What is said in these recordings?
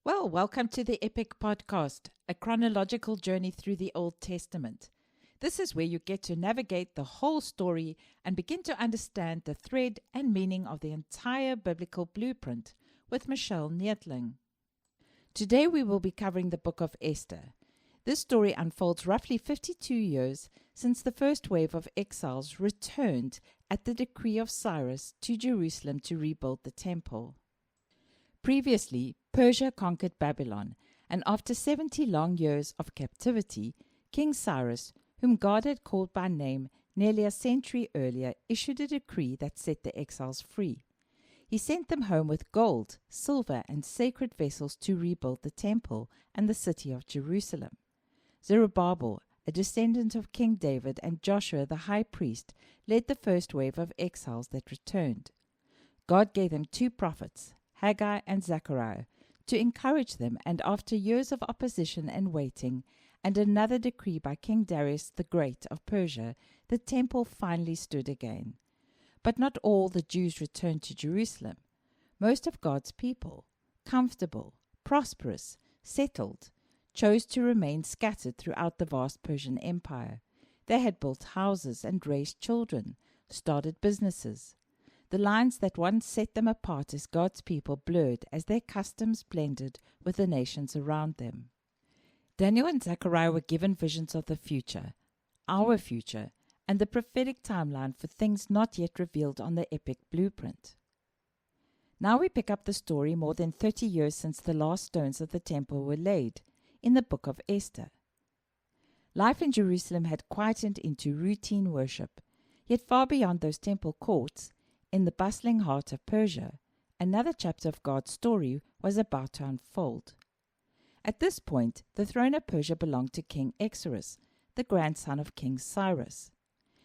Well, welcome to the Epic Podcast, a chronological journey through the Old Testament. This is where you get to navigate the whole story and begin to understand the thread and meaning of the entire biblical blueprint with Michele Neethling. Today we will be covering the book of Esther. This story unfolds roughly 52 years since the first wave of exiles returned at the decree of Cyrus to Jerusalem to rebuild the temple. Previously, Persia conquered Babylon, and after 70 long years of captivity, King Cyrus, whom God had called by name nearly a century earlier, issued a decree that set the exiles free. He sent them home with gold, silver, and sacred vessels to rebuild the temple and the city of Jerusalem. Zerubbabel, a descendant of King David, and Joshua the high priest led the first wave of exiles that returned. God gave them 2 prophets, Haggai and Zechariah, to encourage them, and after years of opposition and waiting, and another decree by King Darius the Great of Persia, the temple finally stood again. But not all the Jews returned to Jerusalem. Most of God's people, comfortable, prosperous, settled, chose to remain scattered throughout the vast Persian Empire. They had built houses and raised children, started businesses. The lines that once set them apart as God's people blurred as their customs blended with the nations around them. Daniel and Zechariah were given visions of the future, our future, and the prophetic timeline for things not yet revealed on the epic blueprint. Now we pick up the story more than 30 years since the last stones of the temple were laid, in the book of Esther. Life in Jerusalem had quietened into routine worship, yet far beyond those temple courts, in the bustling heart of Persia, another chapter of God's story was about to unfold. At this point, the throne of Persia belonged to King Xerxes, the grandson of King Cyrus.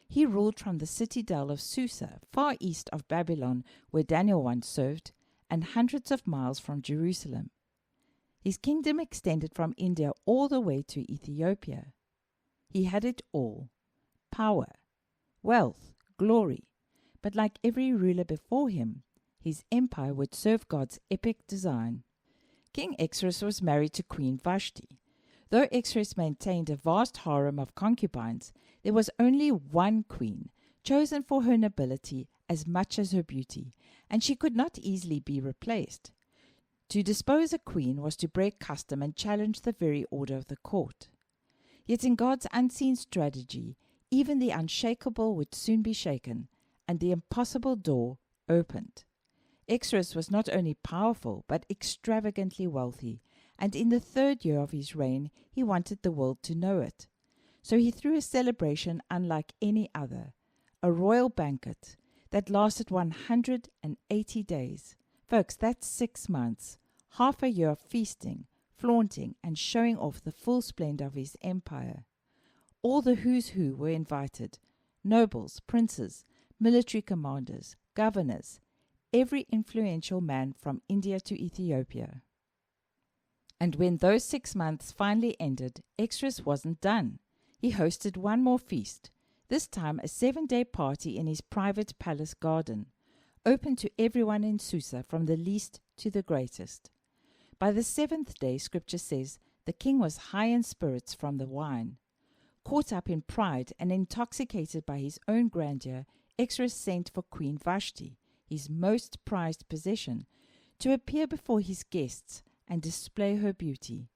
He ruled from the citadel of Susa, far east of Babylon, where Daniel once served, and hundreds of miles from Jerusalem. His kingdom extended from India all the way to Ethiopia. He had it all: power, wealth, glory. But like every ruler before him, his empire would serve God's epic design. King Xerxes was married to Queen Vashti. Though Xerxes maintained a vast harem of concubines, there was only one queen, chosen for her nobility as much as her beauty, and she could not easily be replaced. To depose a queen was to break custom and challenge the very order of the court. Yet in God's unseen strategy, even the unshakable would soon be shaken, and the impossible door opened. Xerxes was not only powerful, but extravagantly wealthy, and in the 3rd year of his reign he wanted the world to know it. So he threw a celebration unlike any other, a royal banquet that lasted 180 days. Folks, that's 6 months, half a year of feasting, flaunting, and showing off the full splendor of his empire. All the who's who were invited: nobles, princes, military commanders, governors, every influential man from India to Ethiopia. And when those 6 months finally ended, Xerxes wasn't done. He hosted one more feast, this time a 7-day party in his private palace garden, open to everyone in Susa, from the least to the greatest. By the 7th day, Scripture says, the king was high in spirits from the wine. Caught up in pride and intoxicated by his own grandeur, Xerxes sent for Queen Vashti, his most prized possession, to appear before his guests and display her beauty.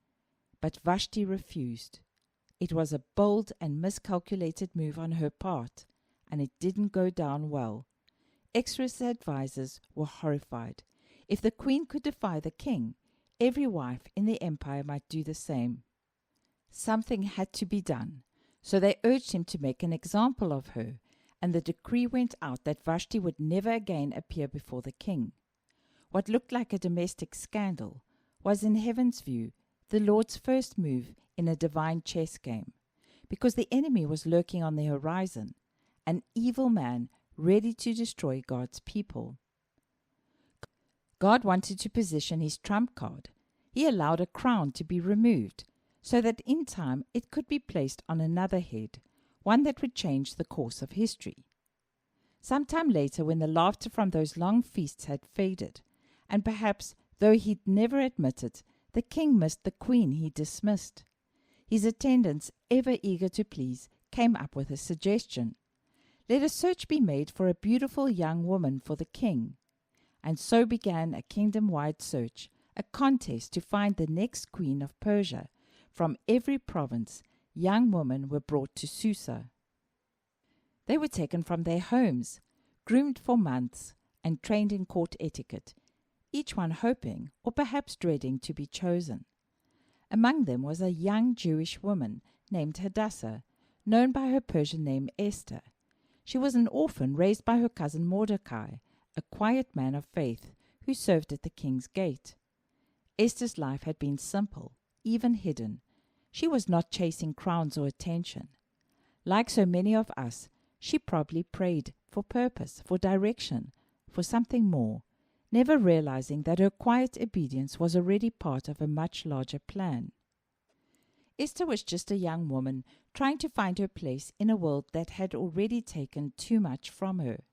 But Vashti refused. It was a bold and miscalculated move on her part, and it didn't go down well. Xerxes' advisors were horrified. If the queen could defy the king, every wife in the empire might do the same. Something had to be done, so they urged him to make an example of her, and the decree went out that Vashti would never again appear before the king. What looked like a domestic scandal was, in heaven's view, the Lord's first move in a divine chess game, because the enemy was lurking on the horizon, an evil man ready to destroy God's people. God wanted to position his trump card. He allowed a crown to be removed, so that in time it could be placed on another head, one that would change the course of history. Some time later, when the laughter from those long feasts had faded, and perhaps, though he'd never admit it, The king missed the queen he dismissed. His attendants, ever eager to please, came up with a suggestion. Let a search be made for a beautiful young woman for the king. And so began a kingdom-wide search, a contest to find the next queen of Persia. From every province, young women were brought to Susa. They were taken from their homes, groomed for months, and trained in court etiquette, each one hoping, or perhaps dreading, to be chosen. Among them was a young Jewish woman named Hadassah, known by her Persian name Esther. She was an orphan raised by her cousin Mordecai, a quiet man of faith who served at the king's gate. Esther's life had been simple, even hidden. She was not chasing crowns or attention. Like so many of us, she probably prayed for purpose, for direction, for something more, never realizing that her quiet obedience was already part of a much larger plan. Esther was just a young woman trying to find her place in a world that had already taken too much from her.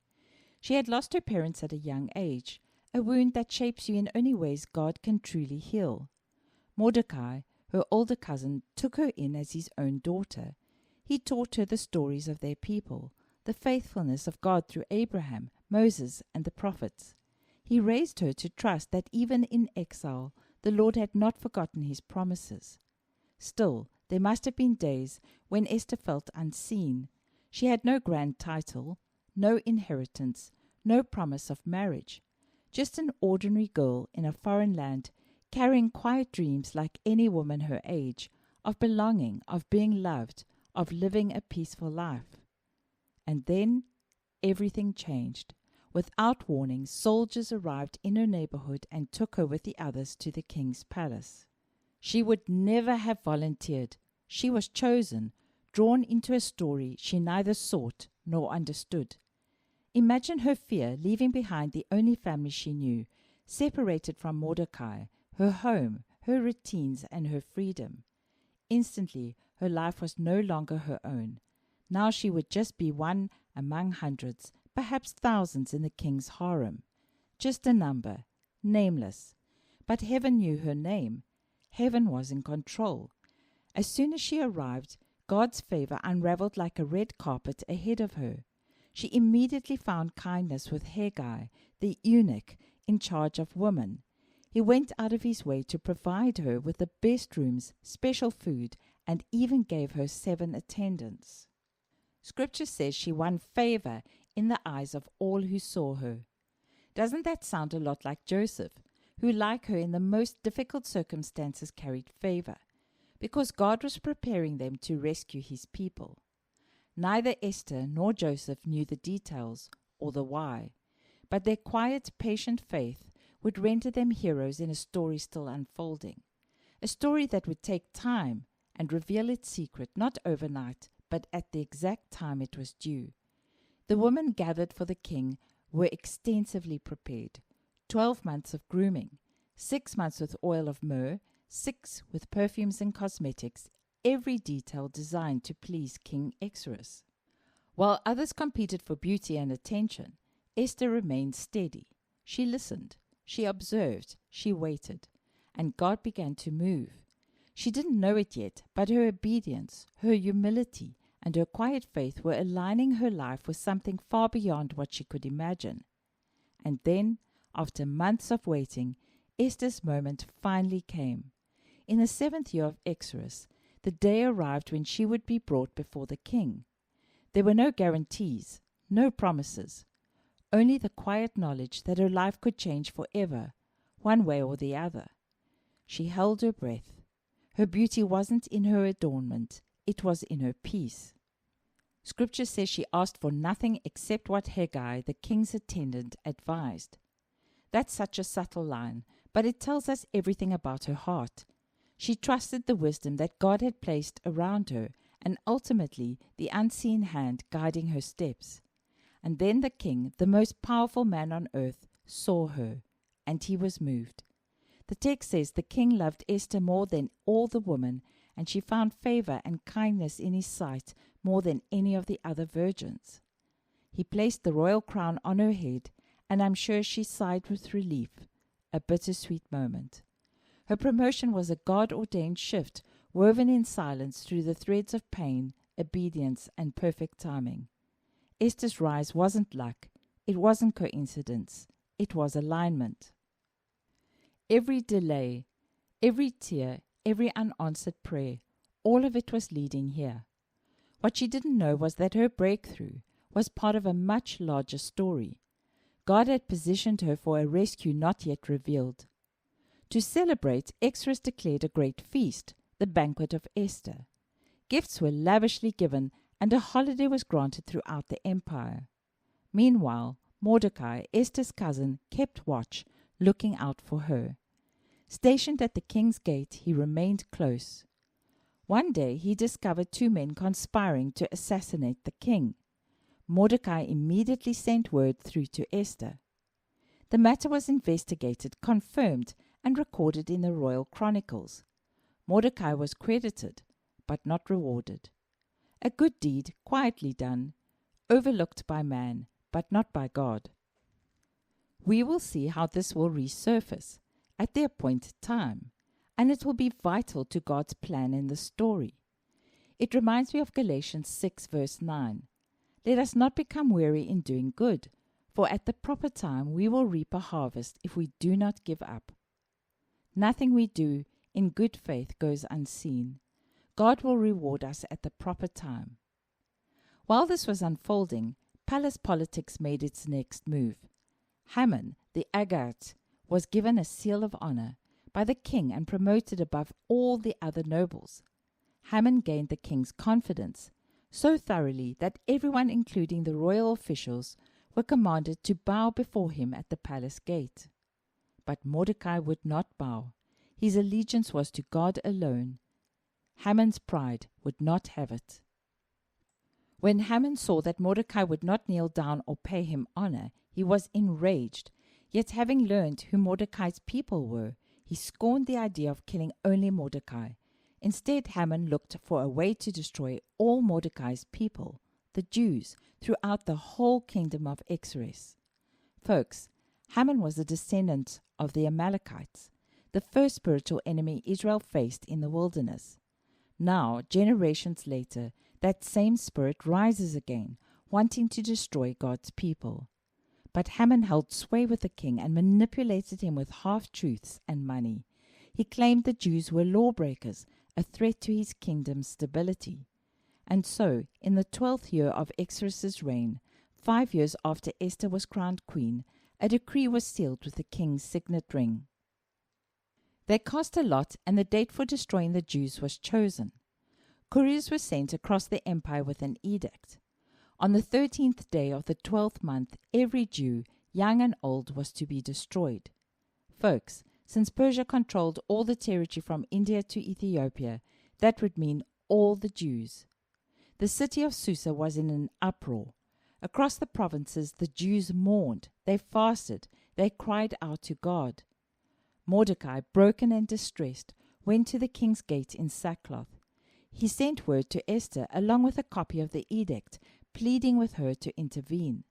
She had lost her parents at a young age, a wound that shapes you in only ways God can truly heal. Mordecai, her older cousin, took her in as his own daughter. He taught her the stories of their people, the faithfulness of God through Abraham, Moses, and the prophets. He raised her to trust that even in exile, the Lord had not forgotten his promises. Still, there must have been days when Esther felt unseen. She had no grand title, no inheritance, no promise of marriage. Just an ordinary girl in a foreign land, carrying quiet dreams like any woman her age, of belonging, of being loved, of living a peaceful life. And then everything changed. Without warning, soldiers arrived in her neighborhood and took her with the others to the king's palace. She would never have volunteered. She was chosen, drawn into a story she neither sought nor understood. Imagine her fear leaving behind the only family she knew, separated from Mordecai, her home, her routines, and her freedom. Instantly, her life was no longer her own. Now she would just be one among hundreds, perhaps thousands in the king's harem. Just a number, nameless. But heaven knew her name. Heaven was in control. As soon as she arrived, God's favor unraveled like a red carpet ahead of her. She immediately found kindness with Haggai, the eunuch in charge of women. He went out of his way to provide her with the best rooms, special food, and even gave her 7 attendants. Scripture says she won favor in the eyes of all who saw her. Doesn't that sound a lot like Joseph, who, like her in the most difficult circumstances, carried favor, because God was preparing them to rescue his people? Neither Esther nor Joseph knew the details or the why, but their quiet, patient faith would render them heroes in a story still unfolding, a story that would take time and reveal its secret not overnight, but at the exact time it was due. The women gathered for the king were extensively prepared. 12 months of grooming, 6 months with oil of myrrh, 6 with perfumes and cosmetics, every detail designed to please King Xerxes. While others competed for beauty and attention, Esther remained steady. She listened, she observed, she waited, and God began to move. She didn't know it yet, but her obedience, her humility, and her quiet faith were aligning her life with something far beyond what she could imagine. And then, after months of waiting, Esther's moment finally came. In the 7th year of Xerxes, the day arrived when she would be brought before the king. There were no guarantees, no promises, only the quiet knowledge that her life could change forever, one way or the other. She held her breath. Her beauty wasn't in her adornment, it was in her peace. Scripture says she asked for nothing except what Haggai, the king's attendant, advised. That's such a subtle line, but it tells us everything about her heart. She trusted the wisdom that God had placed around her, and ultimately the unseen hand guiding her steps. And then the king, the most powerful man on earth, saw her, and he was moved. The text says the king loved Esther more than all the women, and she found favor and kindness in his sight more than any of the other virgins. He placed the royal crown on her head, and I'm sure she sighed with relief, a bittersweet moment. Her promotion was a God-ordained shift woven in silence through the threads of pain, obedience, and perfect timing. Esther's rise wasn't luck. It wasn't coincidence. It was alignment. Every delay, every tear, every unanswered prayer, all of it was leading here. What she didn't know was that her breakthrough was part of a much larger story. God had positioned her for a rescue not yet revealed. To celebrate, Xerxes declared a great feast, the banquet of Esther. Gifts were lavishly given, and a holiday was granted throughout the empire. Meanwhile, Mordecai, Esther's cousin, kept watch, looking out for her. Stationed at the king's gate, he remained close. One day he discovered two men conspiring to assassinate the king. Mordecai immediately sent word through to Esther. The matter was investigated, confirmed, and recorded in the royal chronicles. Mordecai was credited, but not rewarded. A good deed, quietly done, overlooked by man, but not by God. We will see how this will resurface at the appointed time, and it will be vital to God's plan in the story. It reminds me of Galatians 6 verse 9. Let us not become weary in doing good, for at the proper time we will reap a harvest if we do not give up. Nothing we do in good faith goes unseen. God will reward us at the proper time. While this was unfolding, palace politics made its next move. Haman, the Agagite, was given a seal of honor by the king and promoted above all the other nobles. Haman gained the king's confidence so thoroughly that everyone, including the royal officials, were commanded to bow before him at the palace gate. But Mordecai would not bow. His allegiance was to God alone. Haman's pride would not have it. When Haman saw that Mordecai would not kneel down or pay him honor, he was enraged. Yet having learned who Mordecai's people were, he scorned the idea of killing only Mordecai. Instead, Haman looked for a way to destroy all Mordecai's people, the Jews, throughout the whole kingdom of Xerxes. Folks, Haman was a descendant of the Amalekites, the first spiritual enemy Israel faced in the wilderness. Now, generations later, that same spirit rises again, wanting to destroy God's people. But Haman held sway with the king and manipulated him with half-truths and money. He claimed the Jews were lawbreakers, a threat to his kingdom's stability. And so, in the 12th year of Xerxes' reign, 5 years after Esther was crowned queen, a decree was sealed with the king's signet ring. They cast a lot, and the date for destroying the Jews was chosen. Couriers were sent across the empire with an edict. On the 13th day of the 12th month, every Jew, young and old, was to be destroyed. Folks, since Persia controlled all the territory from India to Ethiopia, that would mean all the Jews. The city of Susa was in an uproar. Across the provinces, the Jews mourned, they fasted, they cried out to God. Mordecai, broken and distressed, went to the king's gate in sackcloth. He sent word to Esther along with a copy of the edict, pleading with her to intervene.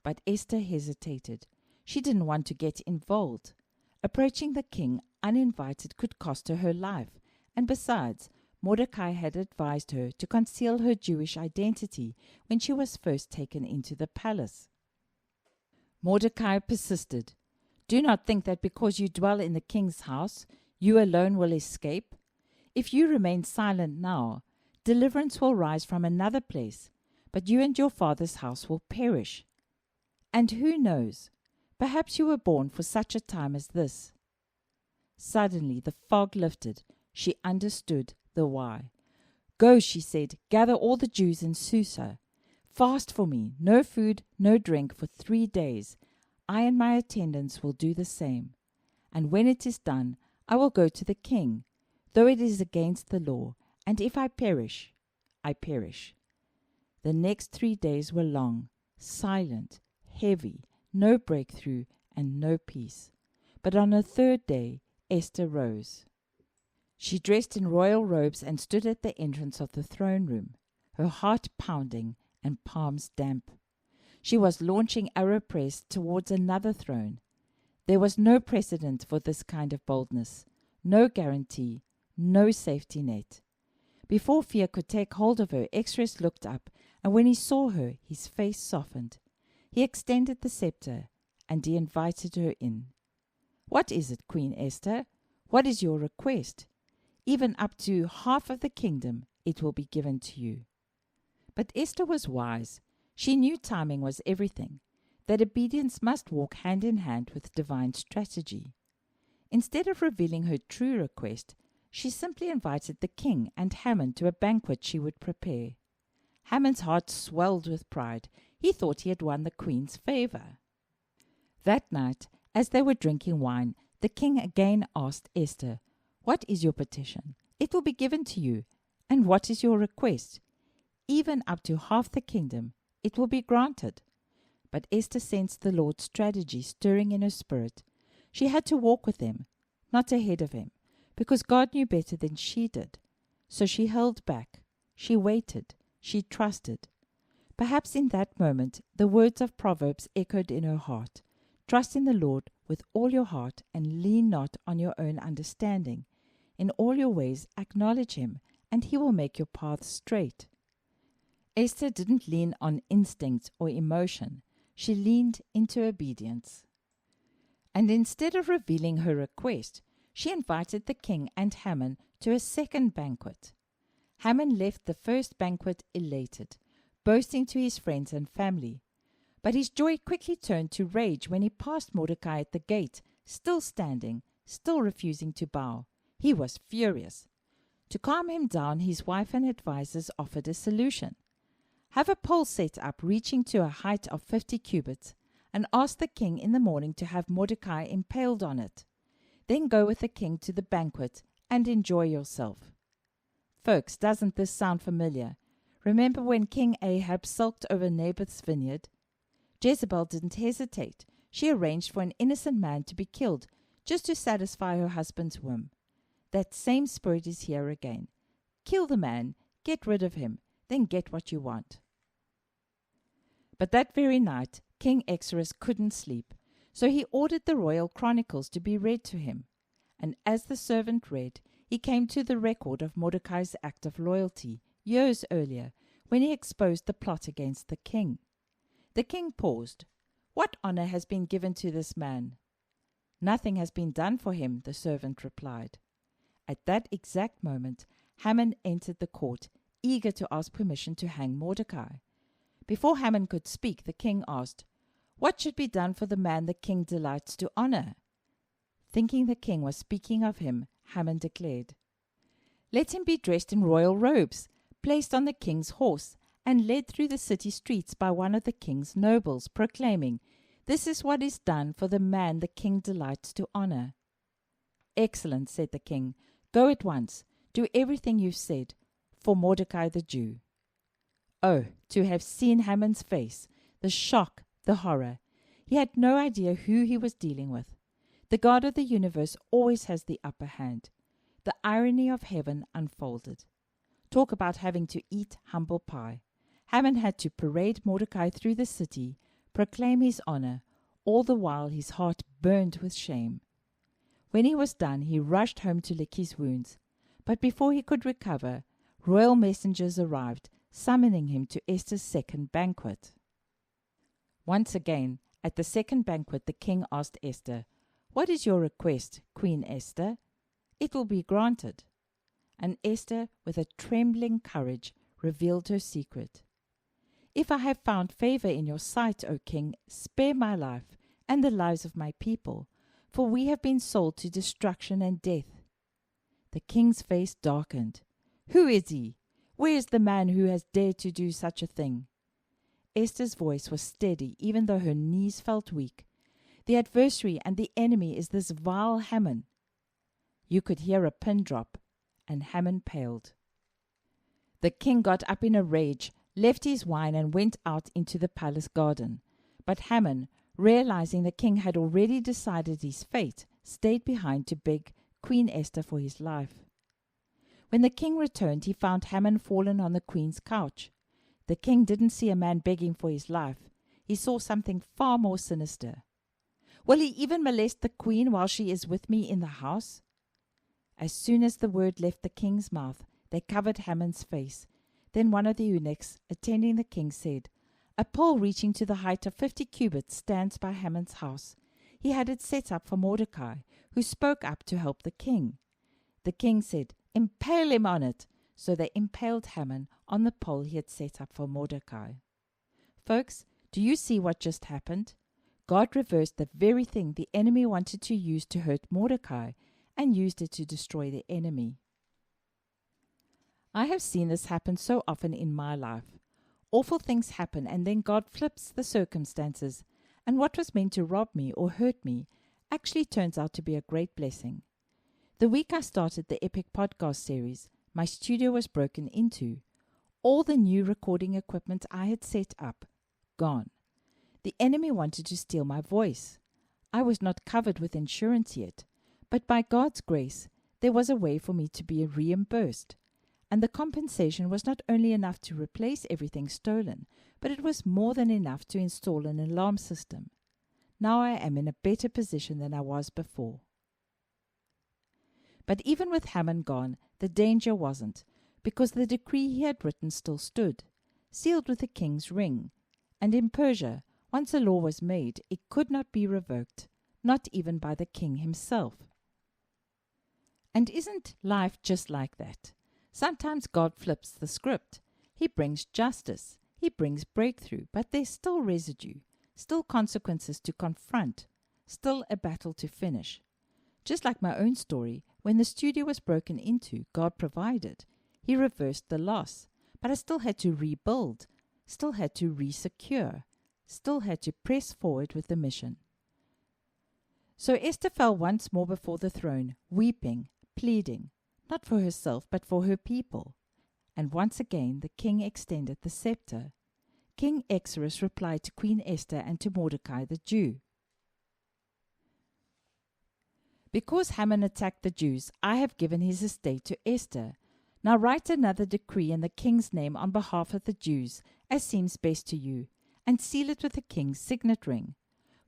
But Esther hesitated. She didn't want to get involved. Approaching the king uninvited could cost her her life, and besides, Mordecai had advised her to conceal her Jewish identity when she was first taken into the palace. Mordecai persisted. Do not think that because you dwell in the king's house, you alone will escape. If you remain silent now, deliverance will rise from another place, but you and your father's house will perish. And who knows, perhaps you were born for such a time as this. Suddenly the fog lifted. She understood the why. Go, she said, gather all the Jews in Susa. Fast for me, no food, no drink for 3 days. I and my attendants will do the same. And when it is done, I will go to the king, though it is against the law, and if I perish, I perish. The next 3 days were long, silent, heavy, no breakthrough, and no peace. But on the 3rd day, Esther rose. She dressed in royal robes and stood at the entrance of the throne room, her heart pounding and palms damp. She was launching arrow press towards another throne. There was no precedent for this kind of boldness. no guarantee, no safety net. Before fear could take hold of her, Xerxes looked up, and when he saw her, his face softened. He extended the scepter, and he invited her in. "What is it, Queen Esther? What is your request? Even up to half of the kingdom, it will be given to you." But Esther was wise. She knew timing was everything, that obedience must walk hand in hand with divine strategy. Instead of revealing her true request, she simply invited the king and Haman to a banquet she would prepare. Haman's heart swelled with pride. He thought he had won the queen's favor. That night, as they were drinking wine, the king again asked Esther, "What is your petition? It will be given to you. And what is your request? Even up to half the kingdom, it will be granted." But Esther sensed the Lord's strategy stirring in her spirit. She had to walk with him, not ahead of him, because God knew better than she did. So she held back. She waited. She trusted. Perhaps in that moment, the words of Proverbs echoed in her heart. "Trust in the Lord with all your heart and lean not on your own understanding. In all your ways acknowledge him, and he will make your paths straight." Esther didn't lean on instinct or emotion. She leaned into obedience. And instead of revealing her request, she invited the king and Haman to a second banquet. Haman left the first banquet elated, boasting to his friends and family. But his joy quickly turned to rage when he passed Mordecai at the gate, still standing, still refusing to bow. He was furious. To calm him down, his wife and advisers offered a solution. Have a pole set up reaching to a height of 50 cubits, and ask the king in the morning to have Mordecai impaled on it. Then go with the king to the banquet and enjoy yourself. Folks, doesn't this sound familiar? Remember when King Ahab sulked over Naboth's vineyard? Jezebel didn't hesitate. She arranged for an innocent man to be killed just to satisfy her husband's whim. That same spirit is here again. Kill the man, get rid of him, then get what you want. But that very night, King Xerxes couldn't sleep, so he ordered the royal chronicles to be read to him. And as the servant read, he came to the record of Mordecai's act of loyalty years earlier, when he exposed the plot against the king. The king paused. "What honor has been given to this man?" "Nothing has been done for him," the servant replied. At that exact moment, Haman entered the court, eager to ask permission to hang Mordecai. Before Haman could speak, the king asked, "What should be done for the man the king delights to honor?" Thinking the king was speaking of him, Haman declared, "Let him be dressed in royal robes, placed on the king's horse, and led through the city streets by one of the king's nobles, proclaiming, 'This is what is done for the man the king delights to honor.'" "Excellent," said the king. "Go at once. Do everything you've said, for Mordecai the Jew." Oh, to have seen Haman's face, the shock, the horror. He had no idea who he was dealing with. The God of the universe always has the upper hand. The irony of heaven unfolded. Talk about having to eat humble pie. Haman had to parade Mordecai through the city, proclaim his honor, all the while his heart burned with shame. When he was done, he rushed home to lick his wounds. But before he could recover, royal messengers arrived, summoning him to Esther's second banquet. Once again, at the second banquet, the king asked Esther, "What is your request, Queen Esther?" "It will be granted." And Esther, with a trembling courage, revealed her secret. "If I have found favor in your sight, O king, spare my life and the lives of my people, for we have been sold to destruction and death." The king's face darkened. "Who is he? Where is the man who has dared to do such a thing?" Esther's voice was steady, even though her knees felt weak. "The adversary and the enemy is this vile Haman." You could hear a pin drop, and Haman paled. The king got up in a rage, left his wine, and went out into the palace garden. But Haman, realizing the king had already decided his fate, stayed behind to beg Queen Esther for his life. When the king returned, he found Haman fallen on the queen's couch. The king didn't see a man begging for his life. He saw something far more sinister. "Will he even molest the queen while she is with me in the house?" As soon as the word left the king's mouth, they covered Haman's face. Then one of the eunuchs attending the king said, "A pole reaching to the height of 50 cubits stands by Haman's house. He had it set up for Mordecai, who spoke up to help the king." The king said, "Impale him on it." So they impaled Haman on the pole he had set up for Mordecai. Folks, do you see what just happened? God reversed the very thing the enemy wanted to use to hurt Mordecai and used it to destroy the enemy. I have seen this happen so often in my life. Awful things happen and then God flips the circumstances, and what was meant to rob me or hurt me actually turns out to be a great blessing. The week I started the Epic podcast series, my studio was broken into. All the new recording equipment I had set up, gone. The enemy wanted to steal my voice. I was not covered with insurance yet, but by God's grace, there was a way for me to be reimbursed. And the compensation was not only enough to replace everything stolen, but it was more than enough to install an alarm system. Now I am in a better position than I was before. But even with Haman gone, the danger wasn't, because the decree he had written still stood, sealed with the king's ring. And in Persia, once a law was made, it could not be revoked, not even by the king himself. And isn't life just like that? Sometimes God flips the script. He brings justice. He brings breakthrough, but there's still residue, still consequences to confront, still a battle to finish. Just like my own story, when the studio was broken into, God provided. He reversed the loss, but I still had to rebuild, still had to resecure, still had to press forward with the mission. So Esther fell once more before the throne, weeping, pleading, not for herself, but for her people. And once again the king extended the scepter. King Xerxes replied to Queen Esther and to Mordecai the Jew. "Because Haman attacked the Jews, I have given his estate to Esther. Now write another decree in the king's name on behalf of the Jews, as seems best to you, and seal it with the king's signet ring.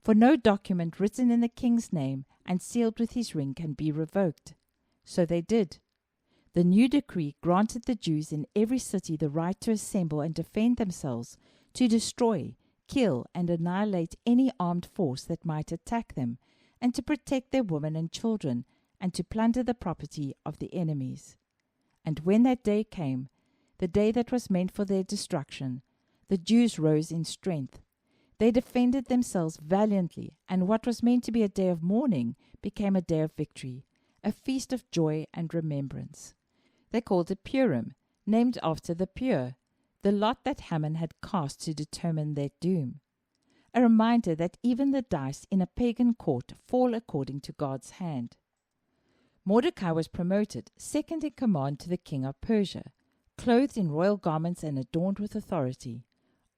For no document written in the king's name and sealed with his ring can be revoked." So they did. The new decree granted the Jews in every city the right to assemble and defend themselves, to destroy, kill, and annihilate any armed force that might attack them, and to protect their women and children, and to plunder the property of the enemies. And when that day came, the day that was meant for their destruction, the Jews rose in strength. They defended themselves valiantly, and what was meant to be a day of mourning became a day of victory, a feast of joy and remembrance. They called it Purim, named after the pure, the lot that Haman had cast to determine their doom. A reminder that even the dice in a pagan court fall according to God's hand. Mordecai was promoted, second in command to the king of Persia, clothed in royal garments and adorned with authority,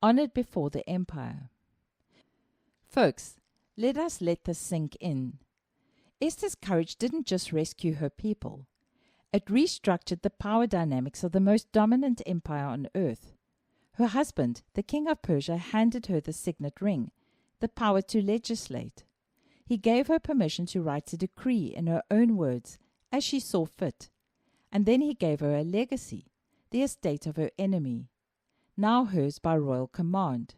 honored before the empire. Folks, let us let this sink in. Esther's courage didn't just rescue her people. It restructured the power dynamics of the most dominant empire on earth. Her husband, the king of Persia, handed her the signet ring, the power to legislate. He gave her permission to write a decree in her own words, as she saw fit. And then he gave her a legacy, the estate of her enemy, now hers by royal command.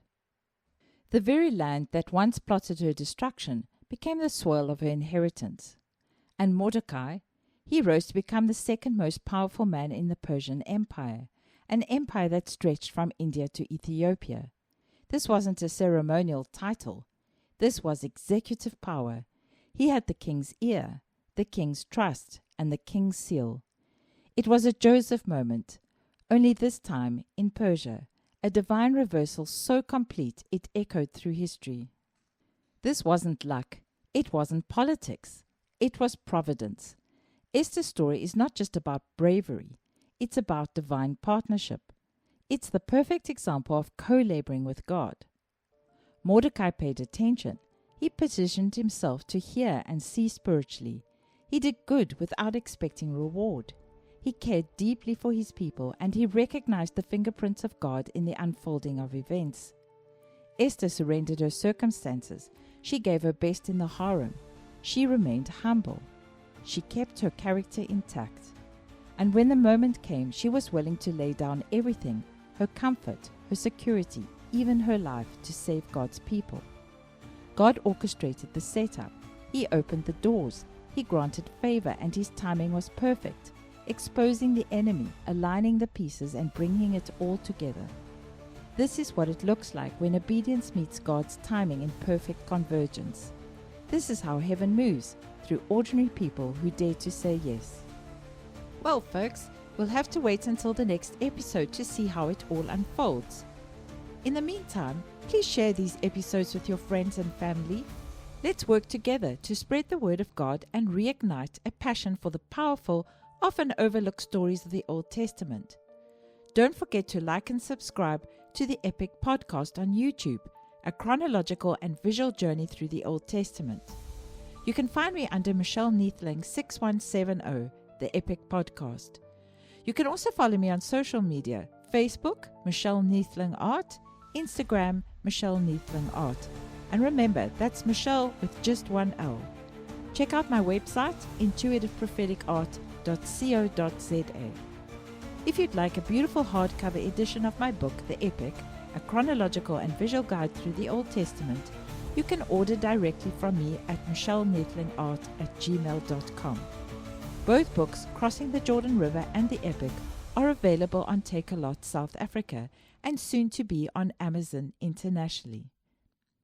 The very land that once plotted her destruction became the soil of her inheritance. And Mordecai, he rose to become the second most powerful man in the Persian Empire, an empire that stretched from India to Ethiopia. This wasn't a ceremonial title. This was executive power. He had the king's ear, the king's trust, and the king's seal. It was a Joseph moment, only this time in Persia, a divine reversal so complete it echoed through history. This wasn't luck. It wasn't politics. It was providence. Esther's story is not just about bravery. It's about divine partnership. It's the perfect example of co-laboring with God. Mordecai paid attention. He positioned himself to hear and see spiritually. He did good without expecting reward. He cared deeply for his people, and he recognized the fingerprints of God in the unfolding of events. Esther surrendered her circumstances. She gave her best in the harem. She remained humble. she kept her character intact. And when the moment came, she was willing to lay down everything, her comfort, her security, even her life, to save God's people. God orchestrated the setup. He opened the doors. He granted favor, and his timing was perfect, exposing the enemy, aligning the pieces, and bringing it all together. This is what it looks like when obedience meets God's timing in perfect convergence. This is how heaven moves, through ordinary people who dare to say yes. Well, folks, we'll have to wait until the next episode to see how it all unfolds. In the meantime, please share these episodes with your friends and family. Let's work together to spread the word of God and reignite a passion for the powerful, often overlooked stories of the Old Testament. Don't forget to like and subscribe to the Epic Podcast on YouTube, a chronological and visual journey through the Old Testament. You can find me under Michele Neethling 6170, the Epic Podcast. You can also follow me on social media, Facebook, Michele Neethling Art, Instagram, Michele Neethling Art. And remember, that's Michele with just one L. Check out my website, intuitiveprophetiCart.co.za. If you'd like a beautiful hardcover edition of my book, The Epic, a chronological and visual guide through the Old Testament, you can order directly from me at michelneethlingart@gmail.com. Both books, Crossing the Jordan River and The Epic, are available on Takealot South Africa and soon to be on Amazon internationally.